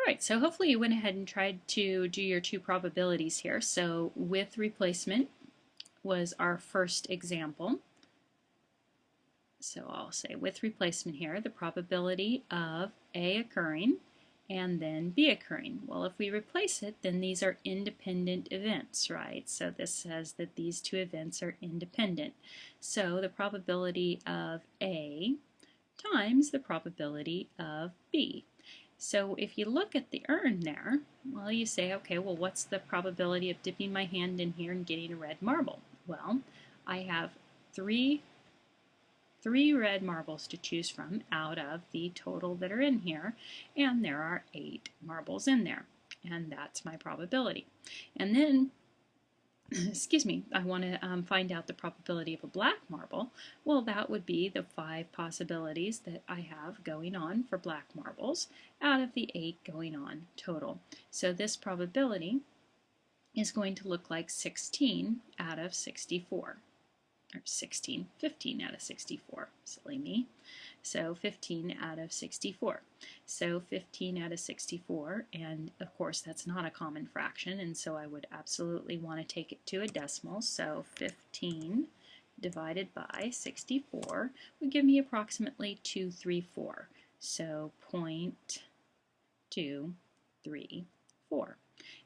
Alright, so hopefully you went ahead and tried to do your two probabilities here. So with replacement was our first example. So I'll say with replacement here, the probability of A occurring and then B occurring. Well, if we replace it, then these are independent events, right? So this says that these two events are independent. So the probability of A times the probability of B. So if you look at the urn there, well, you say, okay, well, what's the probability of dipping my hand in here and getting a red marble? Well, I have three red marbles to choose from out of the total that are in here, and there are 8 marbles in there, and that's my probability. And then excuse me, I want to find out the probability of a black marble. Well, that would be the 5 possibilities that I have going on for black marbles out of the 8 going on total. So this probability is going to look like 16 out of 64. Or 15 out of 64, silly me. So 15 out of 64. So 15 out of 64, and of course that's not a common fraction, and so I would absolutely want to take it to a decimal. So 15 divided by 64 would give me approximately 234. So 0.234.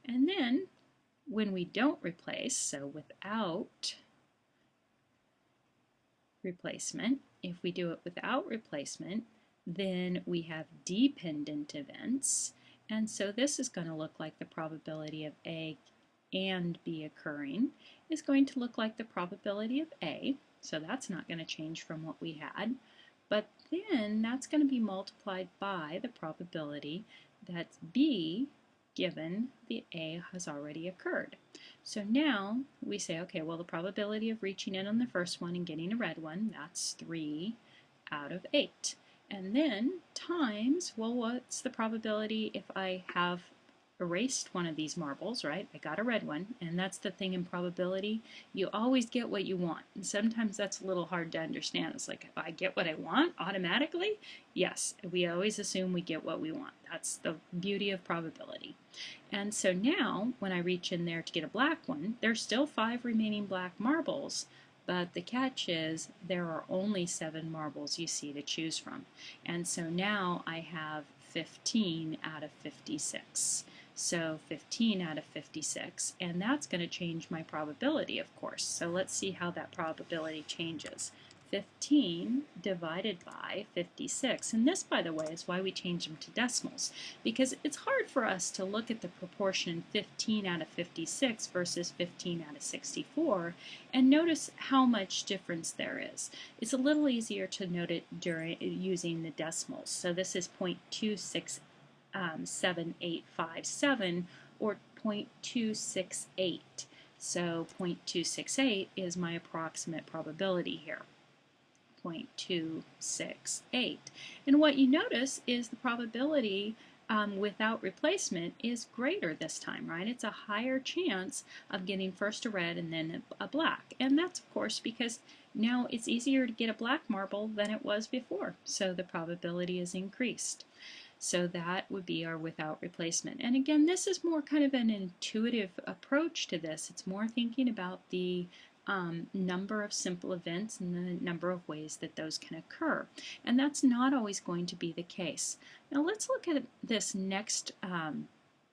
And then when we don't replace, so without replacement, if we do it without replacement, then we have dependent events, and so this is going to look like the probability of A and B occurring is going to look like the probability of A, so that's not going to change from what we had, but then that's going to be multiplied by the probability that B given the A has already occurred. So now we say, okay, well, the probability of reaching in on the first one and getting a red one, that's 3 out of 8. And then times, well, what's the probability if I have erased one of these marbles, right? I got a red one, and that's the thing in probability. You always get what you want, and sometimes that's a little hard to understand. It's like, if I get what I want automatically, yes, we always assume we get what we want. That's the beauty of probability. And so now, when I reach in there to get a black one, there's still 5 remaining black marbles, but the catch is there are only 7 marbles you see to choose from. And so now I have 15 out of 56. So 15 out of 56, and that's going to change my probability, of course. So let's see how that probability changes. 15 divided by 56, and this, by the way, is why we change them to decimals, because it's hard for us to look at the proportion 15 out of 56 versus 15 out of 64 and notice how much difference there is. It's a little easier to note it using the decimals. So this is 0.27857 or 0.268. So 0.268 is my approximate probability here. 0.268. And what you notice is the probability without replacement is greater this time, right? It's a higher chance of getting first a red and then a black. And that's, of course, because now it's easier to get a black marble than it was before. So the probability is increased. So that would be our without replacement. And again, this is more kind of an intuitive approach to this. It's more thinking about the number of simple events and the number of ways that those can occur. And that's not always going to be the case. Now let's look at this next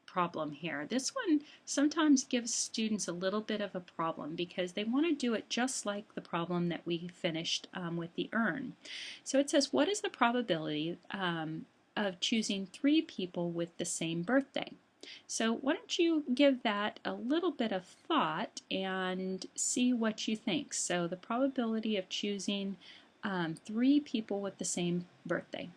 problem here. This one sometimes gives students a little bit of a problem because they want to do it just like the problem that we finished with the urn. So it says, what is the probability of choosing 3 people with the same birthday? So why don't you give that a little bit of thought and see what you think. So the probability of choosing 3 people with the same birthday.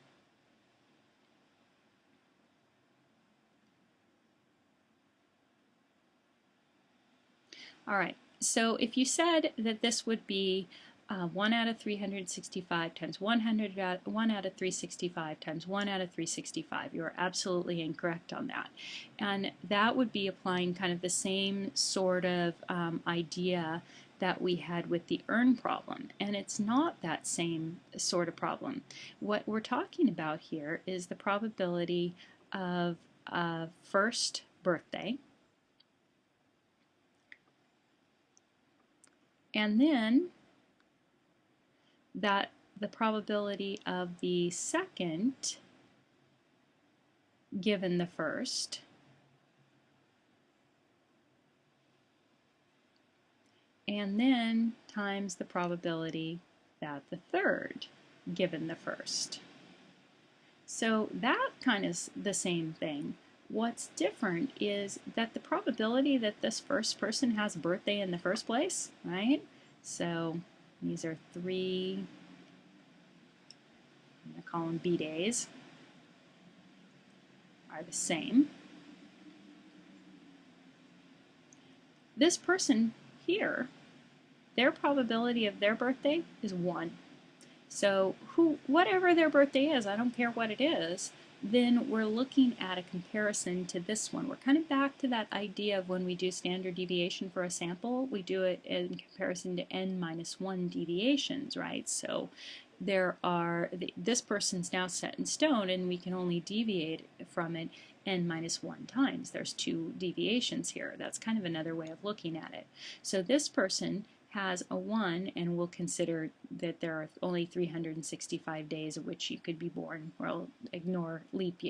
All right, so if you said that this would be 1 out of 365 times 1 out of 365 times 1 out of 365. You are absolutely incorrect on that. And that would be applying kind of the same sort of idea that we had with the urn problem. And it's not that same sort of problem. What we're talking about here is the probability of first birthday. And then that the probability of the second given the first, and then times the probability that the third given the first. So that kind of is the same thing. What's different is that the probability that this first person has a birthday in the first place, right? So these are 3, I'm going to call them B days, are the same. This person here, their probability of their birthday is 1. So whatever their birthday is, I don't care what it is, then we're looking at a comparison to this one. We're kind of back to that idea of when we do standard deviation for a sample, we do it in comparison to n-1 deviations, right? So this person's now set in stone and we can only deviate from it n-1 times. There's 2 deviations here. That's kind of another way of looking at it. So this person has a 1, and we'll consider that there are only 365 days of which you could be born. We'll ignore leap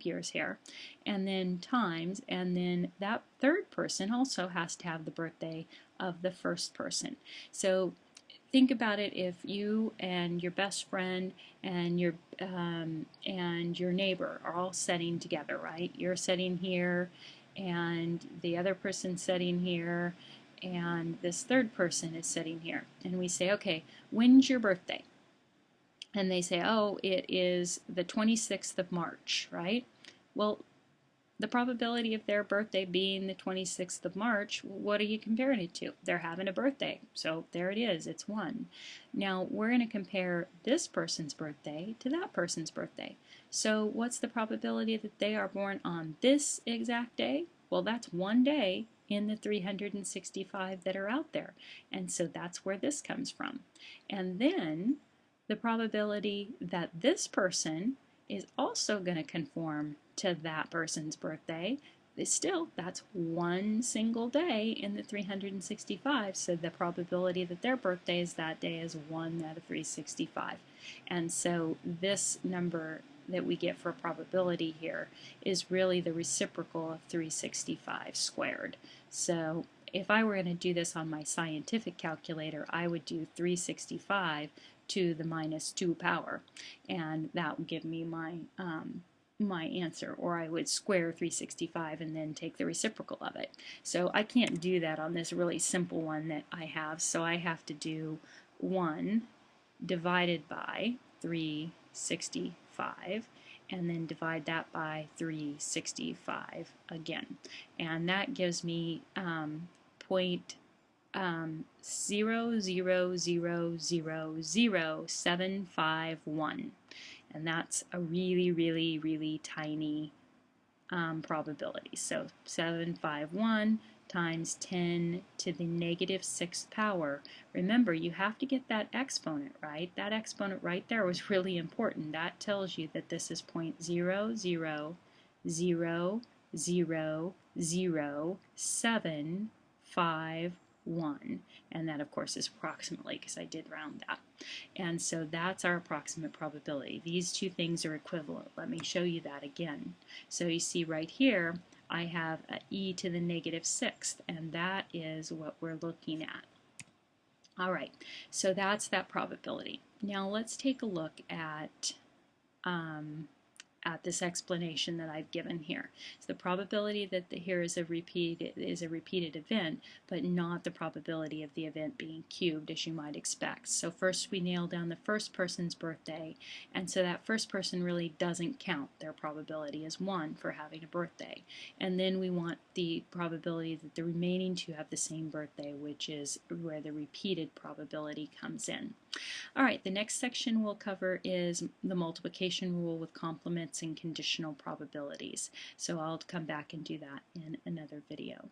years here. And then times, and then that third person also has to have the birthday of the first person. So think about it, if you and your best friend and your neighbor are all sitting together, right? You're sitting here and the other person's sitting here and this third person is sitting here. And we say, okay, when's your birthday? And they say, oh, it is the 26th of March, right? Well, the probability of their birthday being the 26th of March, what are you comparing it to? They're having a birthday. So there it is, it's 1. Now we're going to compare this person's birthday to that person's birthday. So what's the probability that they are born on this exact day? Well, that's 1 day in the 365 that are out there. And so that's where this comes from. And then the probability that this person is also going to conform to that person's birthday is still, that's 1 single day in the 365. So the probability that their birthday is that day is 1 out of 365. And so this number that we get for probability here is really the reciprocal of 365 squared. So if I were going to do this on my scientific calculator, I would do 365 to the -2 power, and that would give me my my answer, or I would square 365 and then take the reciprocal of it. So I can't do that on this really simple one that I have, so I have to do 1 divided by 365 and then divide that by 365 again, and that gives me 0.0000751, and that's a really tiny probability. So 751 times 10 to the -6th power. Remember, you have to get that exponent right. That exponent right there was really important. That tells you that this is 0.0000751, and that of course is approximately, because I did round that. And so that's our approximate probability. These two things are equivalent. Let me show you that again. So you see right here I have a e to the -6th, and that is what we're looking at. Alright, so that's that probability. Now let's take a look at this explanation that I've given here. So the probability that here is a repeated event, but not the probability of the event being cubed, as you might expect. So first we nail down the first person's birthday, and so that first person really doesn't count. Their probability is 1 for having a birthday. And then we want the probability that the remaining 2 have the same birthday, which is where the repeated probability comes in. Alright, the next section we'll cover is the multiplication rule with complements and conditional probabilities. So I'll come back and do that in another video.